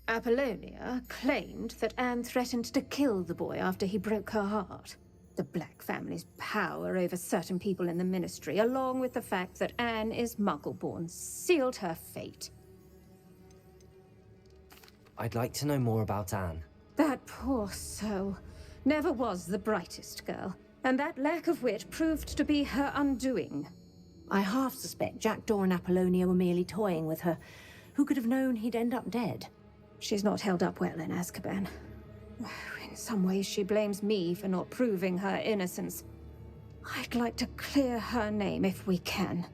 Apollonia claimed that Anne threatened to kill the boy after he broke her heart. The Black family's power over certain people in the Ministry, along with the fact that Anne is Muggle-born, sealed her fate. I'd like to know more about Anne. That poor soul never was the brightest girl, and that lack of wit proved to be her undoing. I half suspect Jackdaw and Apollonia were merely toying with her. Who could have known he'd end up dead? She's not held up well in Azkaban. In some ways, she blames me for not proving her innocence. I'd like to clear her name if we can.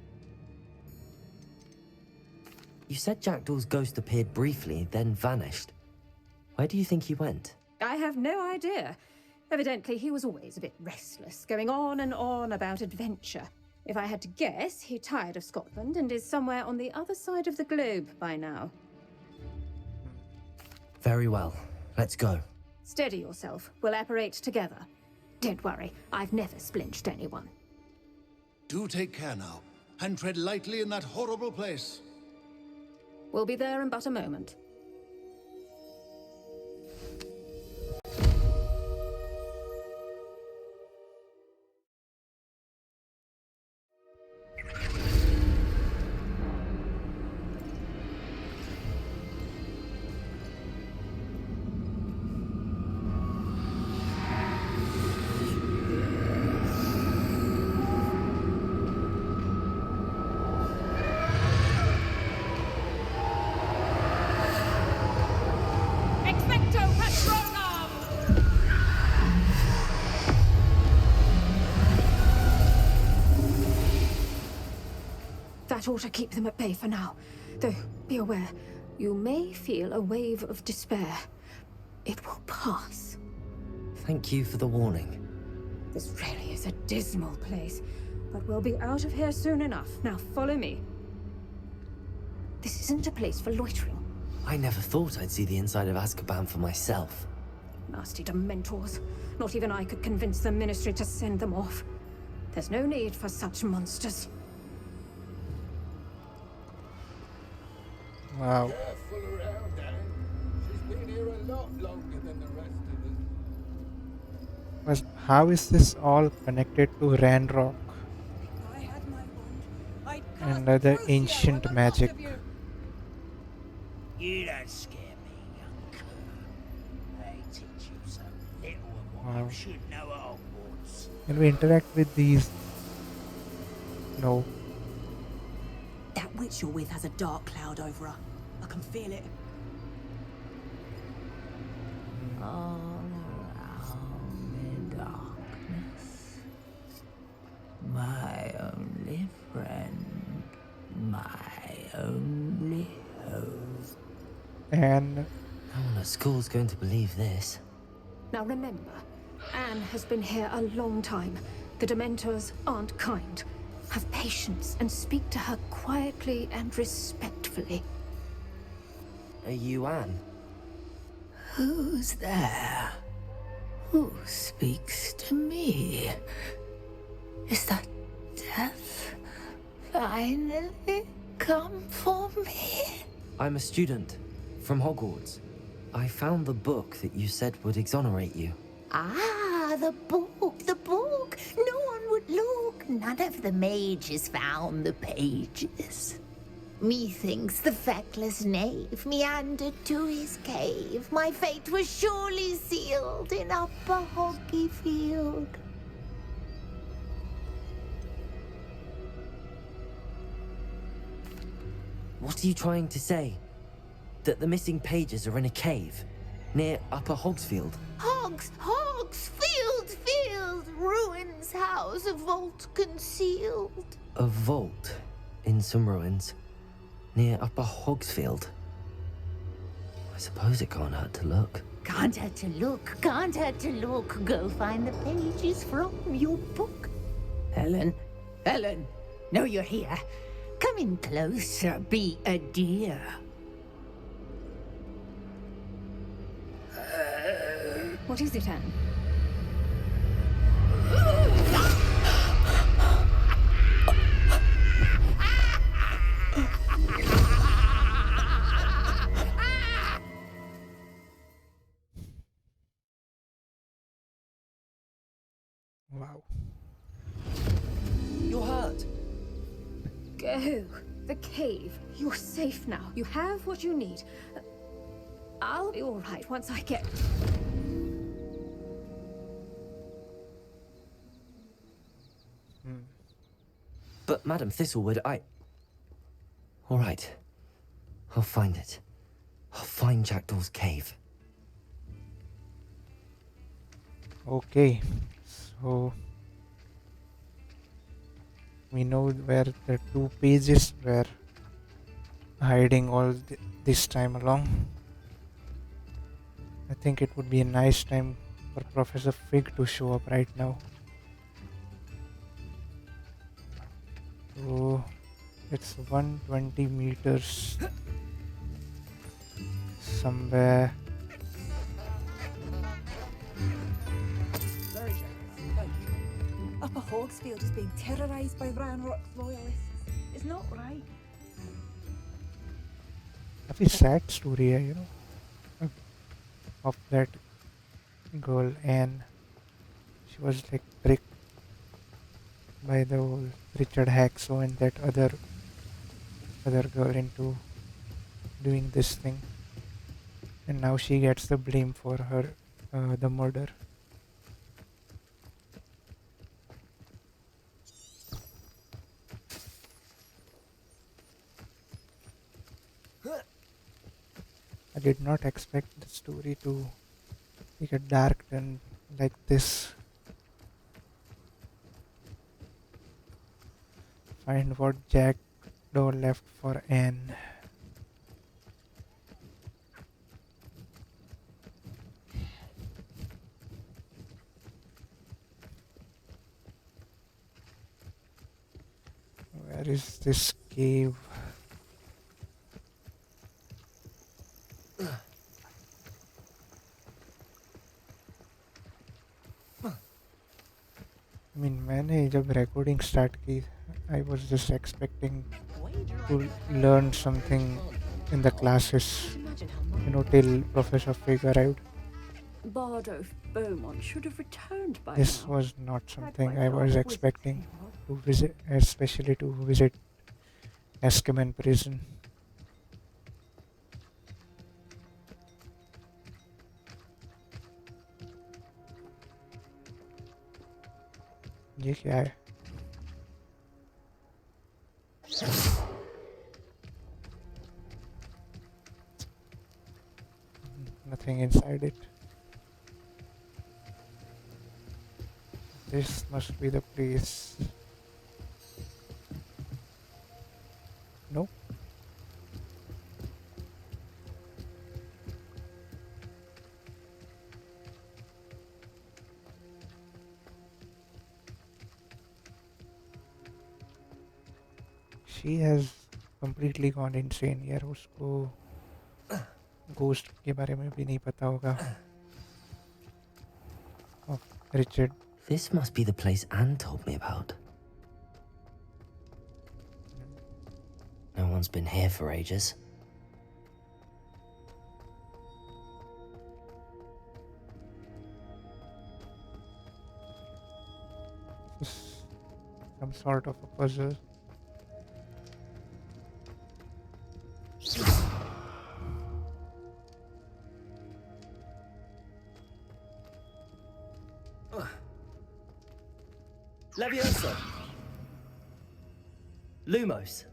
You said Jackdaw's ghost appeared briefly, then vanished. Where do you think he went? I have no idea. Evidently, he was always a bit restless, going on and on about adventure. If I had to guess, he tired of Scotland and is somewhere on the other side of the globe by now. Very well. Let's go. Steady yourself. We'll apparate together. Don't worry, I've never splinched anyone. Do take care now, and tread lightly in that horrible place. We'll be there in but a moment. That ought to keep them at bay for now. Though, be aware, you may feel a wave of despair. It will pass. Thank you for the warning. This really is a dismal place, but we'll be out of here soon enough. Now follow me. This isn't a place for loitering. I never thought I'd see the inside of Azkaban for myself. Nasty Dementors. Not even I could convince the Ministry to send them off. There's no need for such monsters. Wow. Careful around, Anne. She's been here a lot longer than the rest of us. But how is this all connected to Ranrock and other ancient magic? You don't scare me, young cur. They teach you so little of what Wow. you should know at Hogwarts. Can we interact with these? No. That witch you're with has a dark cloud over her. I can feel it. All around in darkness. My only friend. My only hope. And No one at school's going to believe this. Now remember, Anne has been here a long time. The Dementors aren't kind. Have patience and speak to her quietly and respectfully. Are you Anne? Who's there? Who speaks to me? Is that death finally come for me? I'm a student from Hogwarts. I found the book that you said would exonerate you. Ah, the book, the book. No one would look. None of the mages found the pages. Methinks the feckless knave meandered to his cave. My fate was surely sealed in Upper Hoggyfield. What are you trying to say? That the missing pages are in a cave near Upper Hogsfield? Field, ruins house, a vault concealed. A vault in some ruins near Upper Hogsfield. I suppose it can't hurt to look. Can't hurt to look. Go find the pages from your book. Helen, know you're here. Come in closer, be a dear. What is it, Anne? wow. You're hurt. Go. The cave. You're safe now. You have what you need. I'll be all right once I get... But Madam Thistlewood, All right. I'll find it. I'll find Jackdaw's cave. Okay, so we know where the 2 pages were hiding all this time along. I think it would be a nice time for Professor Fig to show up right now. So it's 120 meters somewhere. Very generous, thank you. Upper Hogsfield is being terrorised by Ranrock's loyalists. It's not right. काफी sad story है, you know, of that girl Anne. She was like tricked by the old Richard Hacksaw and that other girl into doing this thing, and now she gets the blame for her the murder. I did not expect the story to take a dark turn like this. Find what Jackdaw left for Anne. Where is this cave? I mean, मैंने जब recording start की, I was just expecting to learn something in the classes, you know, till Professor Fig arrived. Bardo Beaumont should have returned by This now. was not something I was expecting to visit, especially to visit Azkaban prison. ये क्या है? Nothing inside it. This must be the place. Nope. She has completely gone insane यार, उसको ghost के बारे में भी नहीं पता होगा. Of Richard. This must be the place Anne told me about. No one's been here for ages. Some sort of a puzzle. Leviosa! Lumos!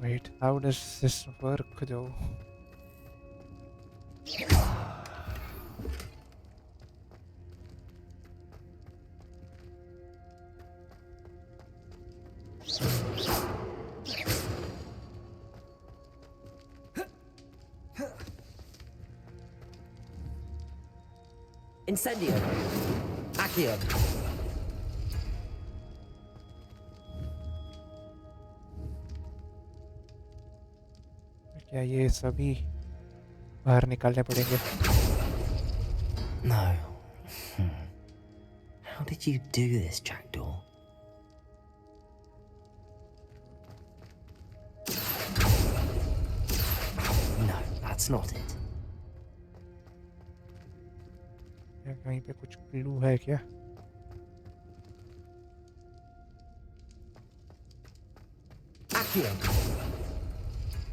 Wait, how does this work though? Incendio! Accio! क्या ये सभी बाहर निकालने पड़ेंगे? No. How did you do this, Jackdaw? No, that's not it. क्या कहीं पे कुछ क्लू है क्या?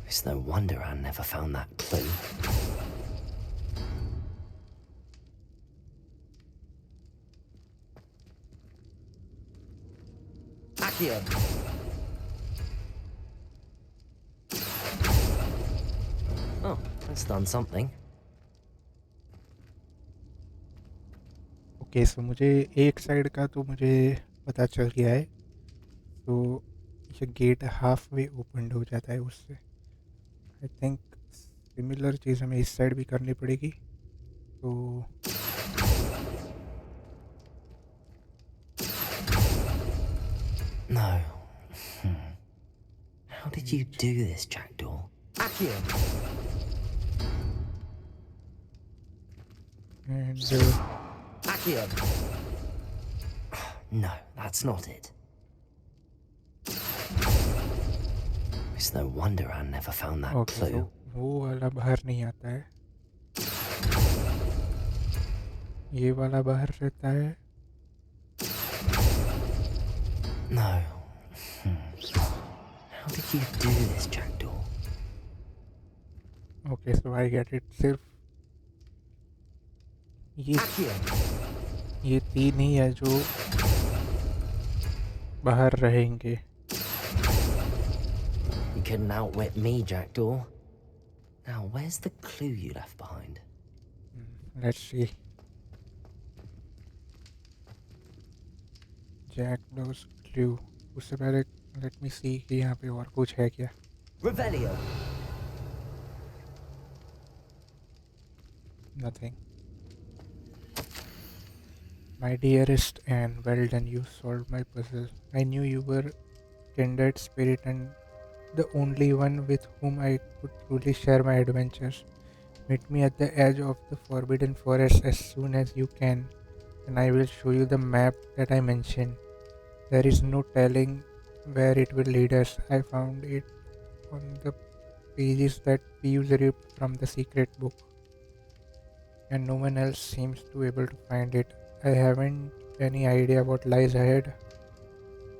It's no wonder Anne never found that clue. Accio! Oh, that's done something. Okay so मुझे एक साइड का तो मुझे पता चल गया है. तो ये गेट हाफ वे ओपन हो जाता है उससे. आई थिंक सिमिलर चीज़ हमें इस साइड भी करनी पड़ेगी. तो No. How did you do this, Jackdaw? Accio! and Accio! No, that's not it. It's no wonder Anne never found that okay clue. सो वो वाला बाहर नहीं आता है. ये वाला बाहर रहता है. No. How did you do this, Jackdaw? Okay so I get it. सिर्फ ये तीन ही है जो बाहर रहेंगे. You couldn't outwit me, Jackdaw. Now, where's the clue you left behind? Let's see. Jackdaw's clue. उससे पहले लेट मी सी कि यहाँ पे और कुछ है क्या. Revelio. Nothing. My dearest Anne, well done, you solved my puzzle. I knew you were kindred spirit and the only one with whom I could truly share my adventures. Meet me at the edge of the Forbidden Forest as soon as you can, and I will show you the map that I mentioned. There is no telling where it will lead us. I found it on the pages that Peeves ripped from the secret book, and no one else seems to be able to find it. I haven't any idea what lies ahead,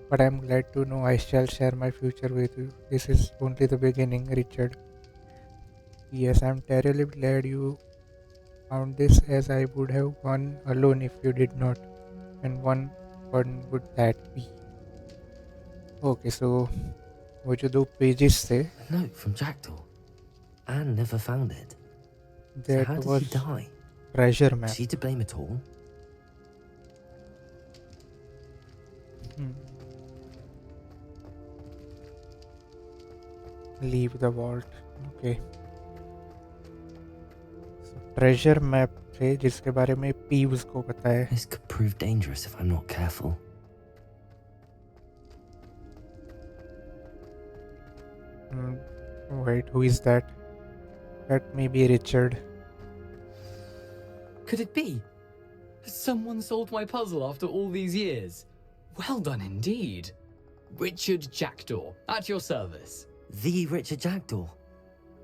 but I'm glad to know I shall share my future with you. This is only the beginning, Richard. Yes, I'm terribly glad you found this, as I would have gone alone if you did not. And one would that be? Okay, so वो जो दो pages थे, A note from Jackdaw. Anne never found it. So that how did was she die? treasure map. Is she to blame at all? Leave the vault. Okay. So, treasure map थे जिसके बारे में Peeves को पता है. This could prove dangerous if I'm not careful. Wait, who is that? That may be Richard. Could it be? Has someone solved my puzzle after all these years? Well done indeed. Richard Jackdaw, at your service. The Richard Jackdaw.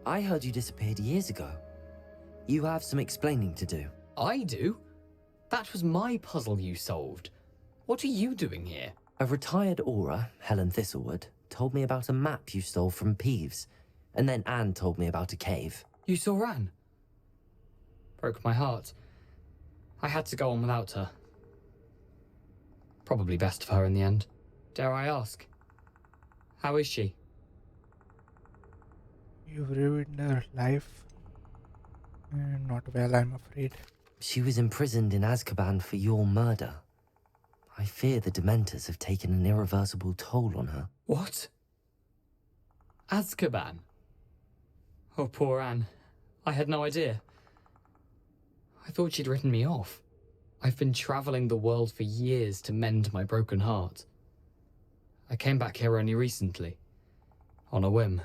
I heard you disappeared years ago. You have some explaining to do. I do? That was my puzzle you solved. What are you doing here? A retired aura, Helen Thistlewood, told me about a map you stole from Peeves, and then Anne told me about a cave. You saw Anne? Broke my heart. I had to go on without her. Probably best of her in the end. Dare I ask? How is she? You've ruined her life. Not well, I'm afraid. She was imprisoned in Azkaban for your murder. I fear the Dementors have taken an irreversible toll on her. What? Azkaban? Oh, poor Anne. I had no idea. I thought she'd written me off. I've been travelling the world for years to mend my broken heart. I came back here only recently, on a whim.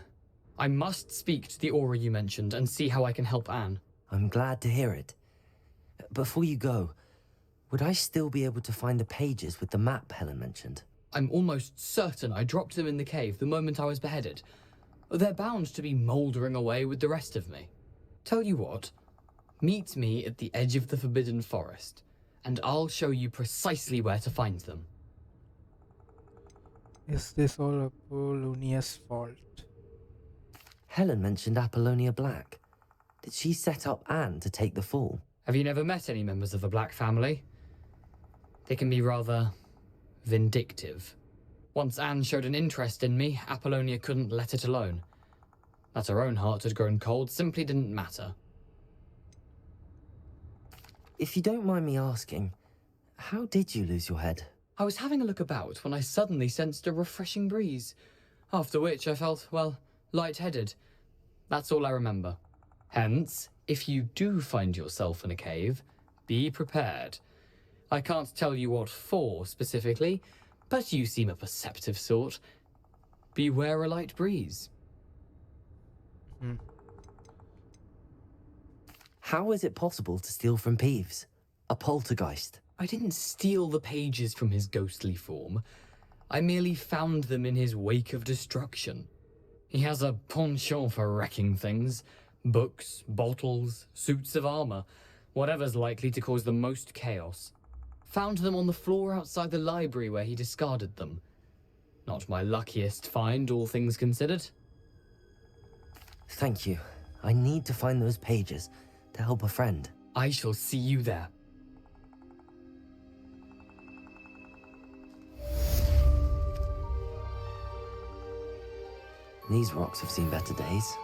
I must speak to the aura you mentioned and see how I can help Anne. I'm glad to hear it. Before you go, would I still be able to find the pages with the map Helen mentioned? I'm almost certain I dropped them in the cave the moment I was beheaded. They're bound to be mouldering away with the rest of me. Tell you what, meet me at the edge of the Forbidden Forest, and I'll show you precisely where to find them. Is this all Apollonia's fault? Helen mentioned Apollonia Black. Did she set up Anne to take the fall? Have you never met any members of the Black family? They can be rather vindictive. Once Anne showed an interest in me, Apollonia couldn't let it alone. That her own heart had grown cold simply didn't matter. If you don't mind me asking, how did you lose your head? I was having a look about when I suddenly sensed a refreshing breeze, after which I felt, well, lightheaded. That's all I remember. Hence, if you do find yourself in a cave, be prepared. I can't tell you what for specifically, but you seem a perceptive sort. Beware a light breeze. How is it possible to steal from Peeves? A poltergeist? I didn't steal the pages from his ghostly form. I merely found them in his wake of destruction. He has a penchant for wrecking things. Books, bottles, suits of armor, whatever's likely to cause the most chaos. Found them on the floor outside the library where he discarded them. Not my luckiest find, all things considered. Thank you. I need to find those pages to help a friend. I shall see you there. These rocks have seen better days.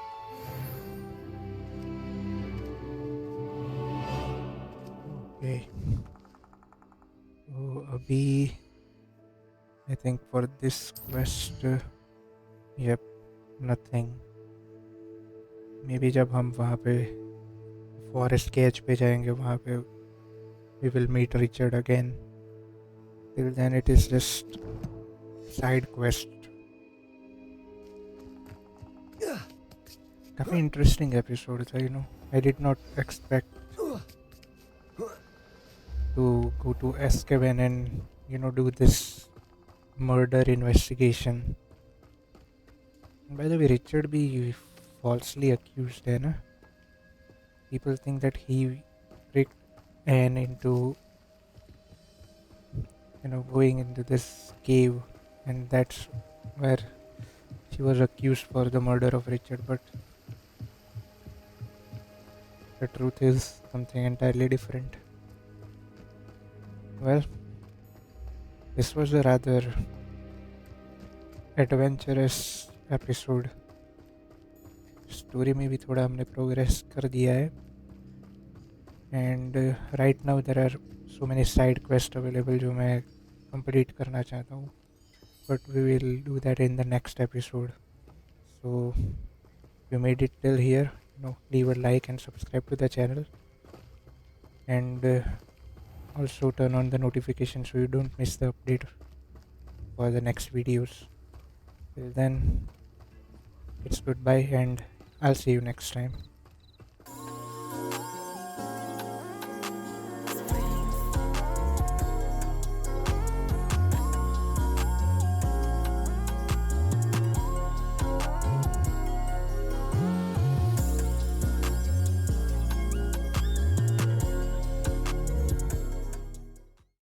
Okay. So Abhi, I think for this quest, yep, nothing. Maybe जब हम वहाँ पे forest के as पे जाएंगे वहाँ पे we will meet Richard again. Till then it is just side quest. काफी interesting episode था, you know. I did not expect to go to Azkaban and, you know, do this murder investigation. By the way, Richard be falsely accused, है ना? People think that he tricked Anne into, you know, going into this cave, and that's where she was accused for the murder of Richard, but the truth is something entirely different. Well, this was a rather adventurous episode. Story में भी थोड़ा हमने progress कर दिया है, and right now there are so many side quest available जो मैं complete करना चाहता हूँ, but we will do that in the next episode. So you made it till here, you know, leave a like and subscribe to the channel, and also turn on the notification so you don't miss the update for the next videos. Till then, it's goodbye and I'll see you next time.